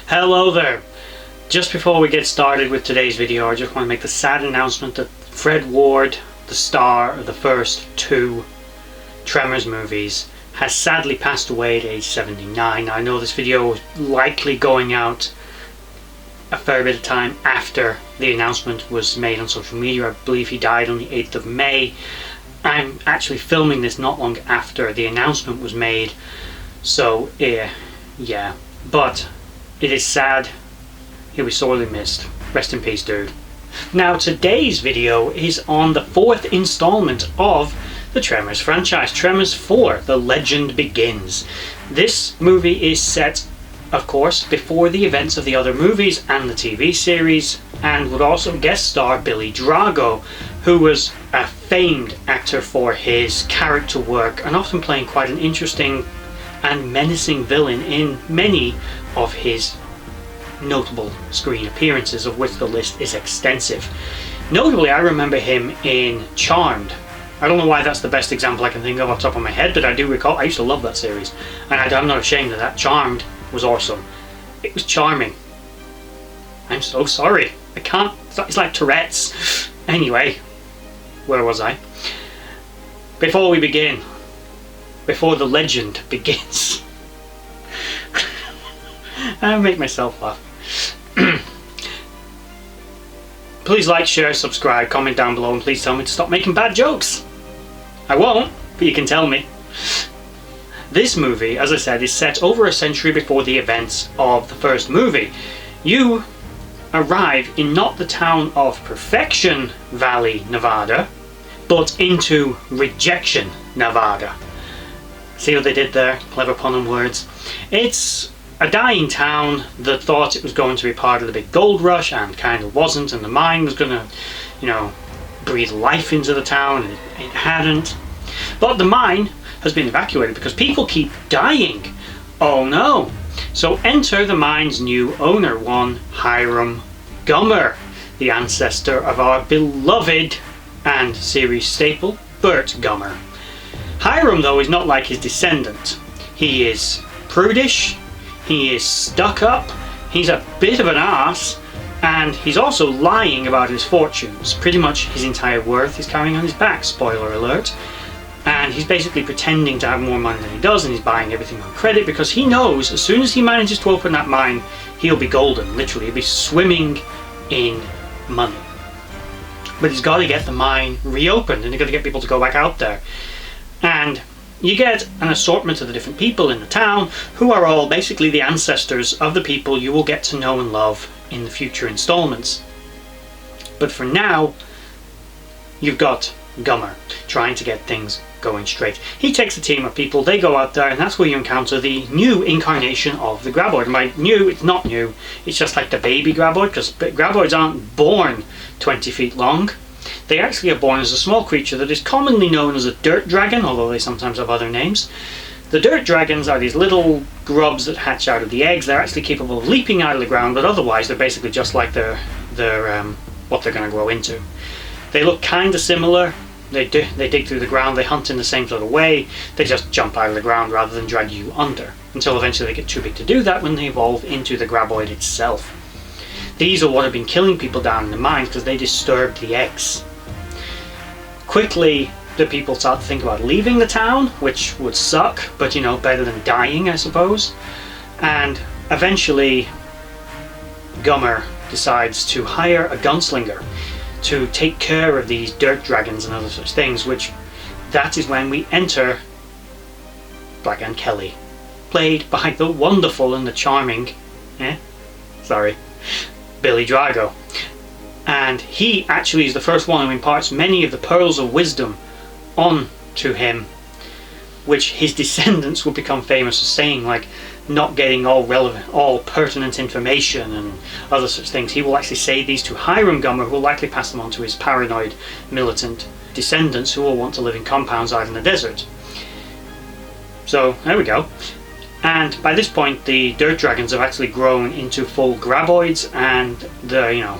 Hello there! Just before we get started with today's video, I just want to make the sad announcement that Fred Ward, the star of the first two Tremors movies, has sadly passed away at age 79. I know this video is likely going out a fair bit of time after the announcement was made on social media. I believe he died on the 8th of May. I'm actually filming this not long after the announcement was made, so yeah, but it is sad. He was sorely missed. Rest in peace, dude. Now, today's video is on the fourth installment of the Tremors franchise, Tremors 4, The Legend Begins. This movie is set, of course, before the events of the other movies and the TV series, and would also guest star Billy Drago, who was a famed actor for his character work and often playing quite an interesting and menacing villain in many of his notable screen appearances, of which the list is extensive. Notably, I remember him in Charmed. I don't know why that's the best example I can think of off the top of my head, but I do recall, I used to love that series, and I'm not ashamed of that. Charmed was awesome. It was charming. I'm so sorry. I can't, it's like Tourette's. Anyway, where was I? Before we begin, before the legend begins, I'll make myself laugh. Please like, share, subscribe, comment down below, and please tell me to stop making bad jokes. I won't, but you can tell me. This movie, as I said, is set over a century before the events of the first movie. You arrive in not the town of Perfection Valley, Nevada, but into Rejection, Nevada. See what they did there? Clever pun on words. It's a dying town that thought it was going to be part of the big gold rush and kind of wasn't, and the mine was going to, breathe life into the town, and it hadn't. But the mine has been evacuated because people keep dying. Oh no! So enter the mine's new owner, one Hiram Gummer, the ancestor of our beloved and series staple, Burt Gummer. Hiram, though, is not like his descendant. He is prudish, he is stuck up, he's a bit of an arse, and he's also lying about his fortunes. Pretty much his entire worth he's carrying on his back, spoiler alert. And he's basically pretending to have more money than he does, and he's buying everything on credit because he knows as soon as he manages to open that mine, he'll be golden. Literally, he'll be swimming in money. But he's got to get the mine reopened, and he's got to get people to go back out there. And you get an assortment of the different people in the town who are all basically the ancestors of the people you will get to know and love in the future installments. But for now, you've got Gummer trying to get things going straight. He takes a team of people, they go out there, and that's where you encounter the new incarnation of the Graboid. And by new, it's not new, it's just like the baby Graboid, because Graboids aren't born 20 feet long. They actually are born as a small creature that is commonly known as a dirt dragon, although they sometimes have other names. The dirt dragons are these little grubs that hatch out of the eggs. They're actually capable of leaping out of the ground, but otherwise they're basically just like their what they're going to grow into. They look kind of similar. They dig through the ground, they hunt in the same sort of way, they just jump out of the ground rather than drag you under, until eventually they get too big to do that when they evolve into the Graboid itself. These are what have been killing people down in the mines because they disturbed the eggs. Quickly, the people start to think about leaving the town, which would suck, but better than dying, I suppose. And eventually, Gummer decides to hire a gunslinger to take care of these dirt dragons and other such things, that is when we enter Black and Kelly, played by the wonderful and the charming, Billy Drago. And he actually is the first one who imparts many of the pearls of wisdom on to him, which his descendants will become famous for saying, like not getting all relevant, all pertinent information and other such things. He will actually say these to Hiram Gummer, who will likely pass them on to his paranoid militant descendants who will want to live in compounds out in the desert. So there we go. And by this point the dirt dragons have actually grown into full Graboids, and the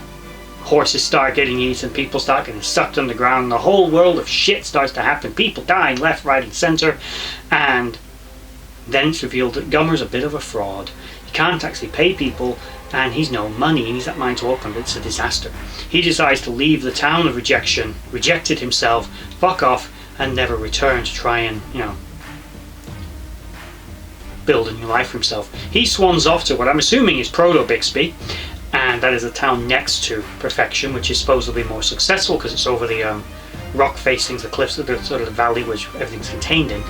horses start getting eaten, people start getting sucked underground, the whole world of shit starts to happen, people dying left, right and centre, and then it's revealed that Gummer's a bit of a fraud. He can't actually pay people, and he's no money, and he's that mind to open, but it's a disaster. He decides to leave the town of rejection, rejected himself, fuck off, and never return to try and, build a new life for himself. He swans off to what I'm assuming is Proto-Bixby, and that is a town next to Perfection, which is supposedly more successful because it's over the rock facings, the cliffs, the sort of the valley which everything's contained in.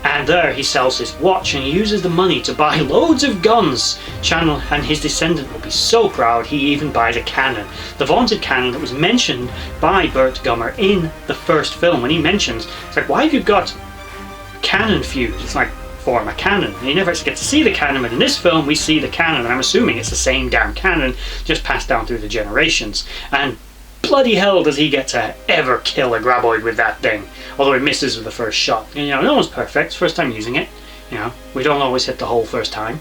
And there he sells his watch, and he uses the money to buy loads of guns. Channel and his descendant will be so proud he even buys a cannon. The vaunted cannon that was mentioned by Burt Gummer in the first film. When he mentions, it's like, why have you got cannon fuse? It's like, form a cannon. And you never actually get to see the cannon, but in this film we see the cannon, and I'm assuming it's the same damn cannon, just passed down through the generations. And bloody hell does he get to ever kill a graboid with that thing. Although he misses with the first shot. And, no one's perfect. First time using it. We don't always hit the hole first time.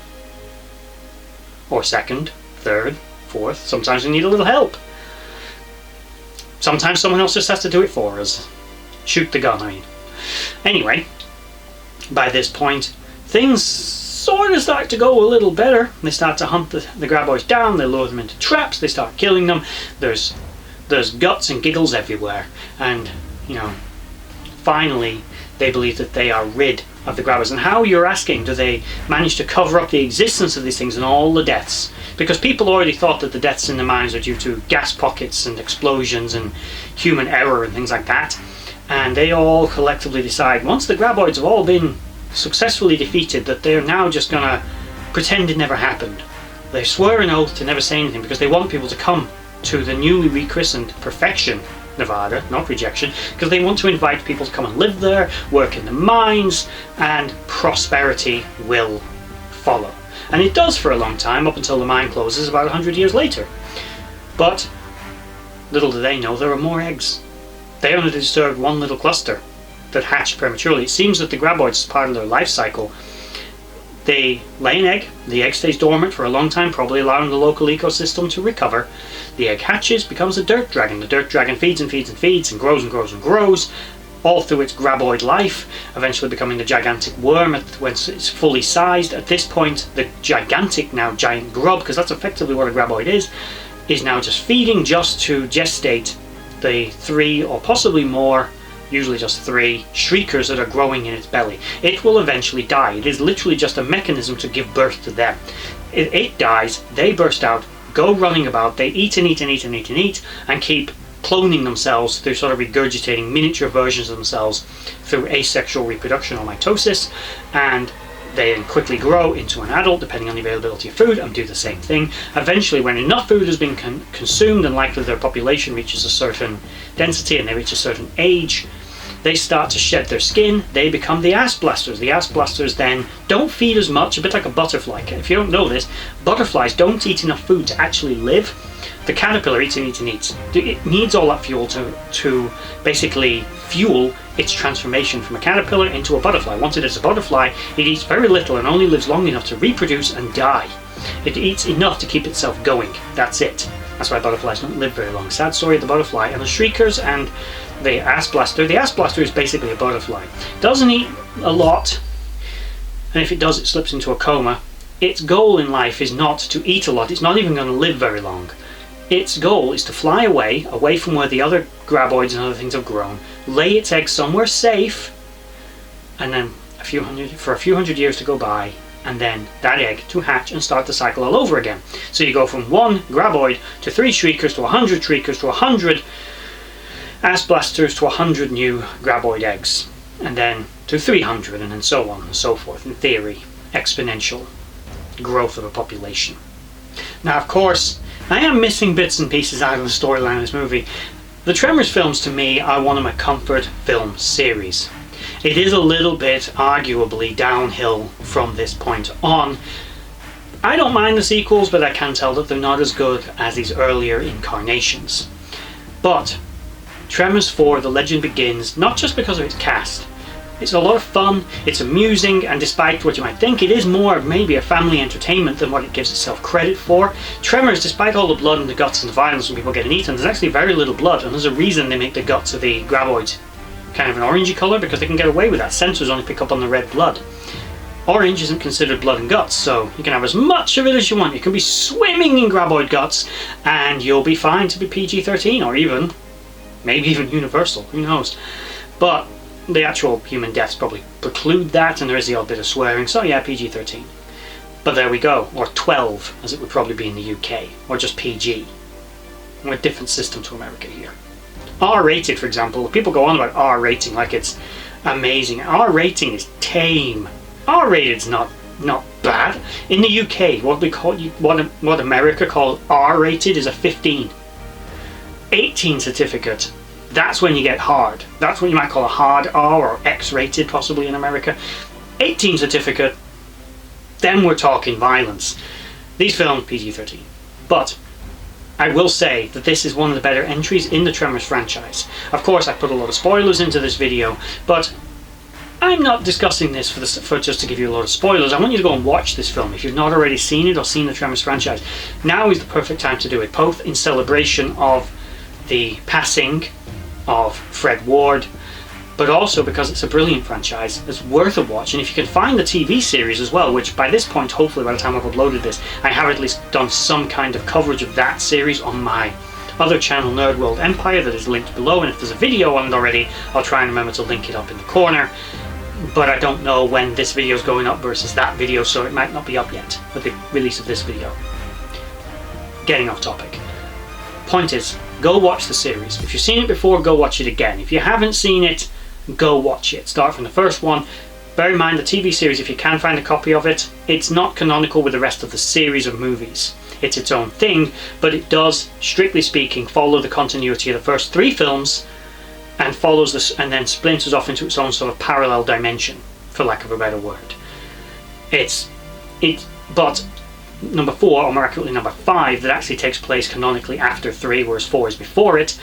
Or second, third, fourth. Sometimes we need a little help. Sometimes someone else just has to do it for us. Shoot the gun, I mean. Anyway, by this point, things sort of start to go a little better. They start to hunt the graboids down. They lure them into traps. They start killing them. There's guts and giggles everywhere. And, finally, they believe that they are rid of the grabbers. And how, you're asking, do they manage to cover up the existence of these things and all the deaths? Because people already thought that the deaths in the mines are due to gas pockets and explosions and human error and things like that. And they all collectively decide, once the graboids have all been successfully defeated, that they're now just going to pretend it never happened. They swear an oath to never say anything because they want people to come to the newly rechristened Perfection, Nevada, not Rejection, because they want to invite people to come and live there, work in the mines, and prosperity will follow. And it does for a long time, up until the mine closes about 100 years later. But little do they know there are more eggs. They only disturbed one little cluster that hatched prematurely. It seems that the graboids, as part of their life cycle, they lay an egg, the egg stays dormant for a long time, probably allowing the local ecosystem to recover. The egg hatches, becomes a dirt dragon. The dirt dragon feeds and feeds and feeds and grows and grows and grows, all through its graboid life, eventually becoming the gigantic worm when it's fully sized. At this point, the gigantic, now giant grub, because that's effectively what a graboid is now just feeding just to gestate the 3 or possibly more, usually just 3, shriekers that are growing in its belly. It will eventually die. It is literally just a mechanism to give birth to them. It dies, they burst out, go running about, they eat and eat and eat and eat and eat, and keep cloning themselves through sort of regurgitating miniature versions of themselves through asexual reproduction or mitosis, and they then quickly grow into an adult depending on the availability of food and do the same thing. Eventually, when enough food has been consumed and likely their population reaches a certain density and they reach a certain age, they start to shed their skin. They become the ass blasters. The ass blasters then don't feed as much, a bit like a butterfly. If you don't know this, butterflies don't eat enough food to actually live. The caterpillar eats and eats and eats. It needs all that fuel to basically fuel its transformation from a caterpillar into a butterfly. Once it is a butterfly, it eats very little and only lives long enough to reproduce and die. It eats enough to keep itself going. That's it. That's why butterflies don't live very long. Sad story of the butterfly and the shriekers and the ass blaster. The ass blaster is basically a butterfly. Doesn't eat a lot, and if it does, it slips into a coma. Its goal in life is not to eat a lot. It's not even going to live very long. Its goal is to fly away from where the other graboids and other things have grown, lay its eggs somewhere safe, and then for a few hundred years to go by, and then that egg to hatch and start the cycle all over again. So you go from 1 graboid to 3 shriekers to 100 shriekers to 100 ass blasters to 100 new graboid eggs, and then to 300, and then so on and so forth. In theory, exponential growth of a population. Now, of course, I am missing bits and pieces out of the storyline of this movie. The Tremors films, to me, are one of my comfort film series. It is a little bit, arguably, downhill from this point on. I don't mind the sequels, but I can tell that they're not as good as these earlier incarnations. But Tremors 4, The Legend Begins, not just because of its cast. It's a lot of fun, it's amusing, and despite what you might think, it is more maybe a family entertainment than what it gives itself credit for. Tremors, despite all the blood and the guts and the violence when people getting eaten, there's actually very little blood, and there's a reason they make the guts of the graboids kind of an orangey colour, because they can get away with that. Sensors only pick up on the red blood. Orange isn't considered blood and guts, so you can have as much of it as you want. You can be swimming in graboid guts and you'll be fine to be PG-13, or even, maybe even Universal, who knows. But the actual human deaths probably preclude that, and there is the odd bit of swearing, so yeah, PG-13. But there we go, or 12, as it would probably be in the UK, or just PG. We're a different system to America here. R-rated, for example, people go on about R rating like it's amazing. R rating is tame. R-rated's not bad. In the UK, what America calls R-rated is a 15. 18 certificate, that's when you get hard. That's what you might call a hard R, or X-rated possibly in America. 18 certificate, then we're talking violence. These films PG-13. But I will say that this is one of the better entries in the Tremors franchise. Of course, I put a lot of spoilers into this video, but I'm not discussing this for just to give you a lot of spoilers. I want you to go and watch this film. If you've not already seen it or seen the Tremors franchise, now is the perfect time to do it, both in celebration of the passing of Fred Ward, but also because it's a brilliant franchise. It's worth a watch, and if you can find the TV series as well, which by this point, hopefully by the time I've uploaded this, I have at least done some kind of coverage of that series on my other channel, Nerd.World Empire, that is linked below, and if there's a video on it already, I'll try and remember to link it up in the corner. But I don't know when this video is going up versus that video, so it might not be up yet with the release of this video. Getting off topic. Point is, go watch the series. If you've seen it before, go watch it again. If you haven't seen it, go watch it. Start from the first one. Bear in mind the TV series, if you can find a copy of it, it's not canonical with the rest of the series of movies. It's its own thing, but it does, strictly speaking, follow the continuity of the first 3 films, and follows this, and then splinters off into its own sort of parallel dimension, for lack of a better word. But number 4, or more accurately number 5, that actually takes place canonically after 3, whereas 4 is before it,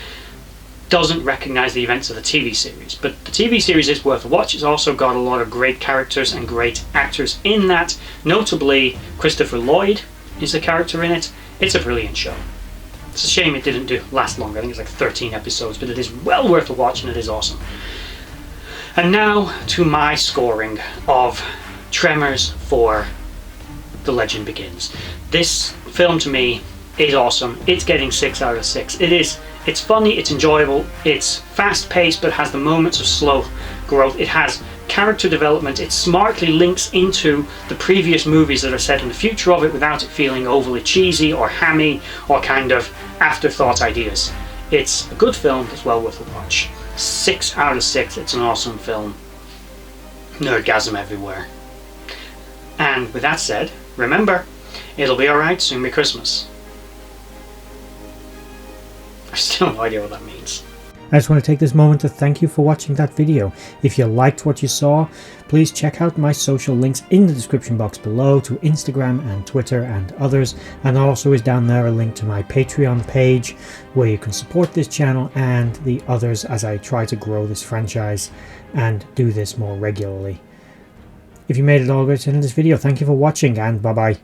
doesn't recognise the events of the TV series. But the TV series is worth a watch. It's also got a lot of great characters and great actors in that. Notably, Christopher Lloyd is a character in it. It's a brilliant show. It's a shame it didn't last longer. I think it's like 13 episodes, but it is well worth a watch and it is awesome. And now to my scoring of Tremors 4, The Legend Begins. This film to me is awesome. It's getting 6 out of 6. It's funny, it's enjoyable, it's fast paced but has the moments of slow growth. It has character development. It smartly links into the previous movies that are set in the future of it without it feeling overly cheesy or hammy or kind of afterthought ideas. It's a good film that's well worth a watch. 6 out of 6. It's an awesome film. Nerdgasm everywhere. And with that said, remember, it'll be alright, soon be Christmas. I still have no idea what that means. I just want to take this moment to thank you for watching that video. If you liked what you saw, please check out my social links in the description box below to Instagram and Twitter and others, and also is down there a link to my Patreon page where you can support this channel and the others as I try to grow this franchise and do this more regularly. If you made it all the way to the end of this video, thank you for watching, and bye bye.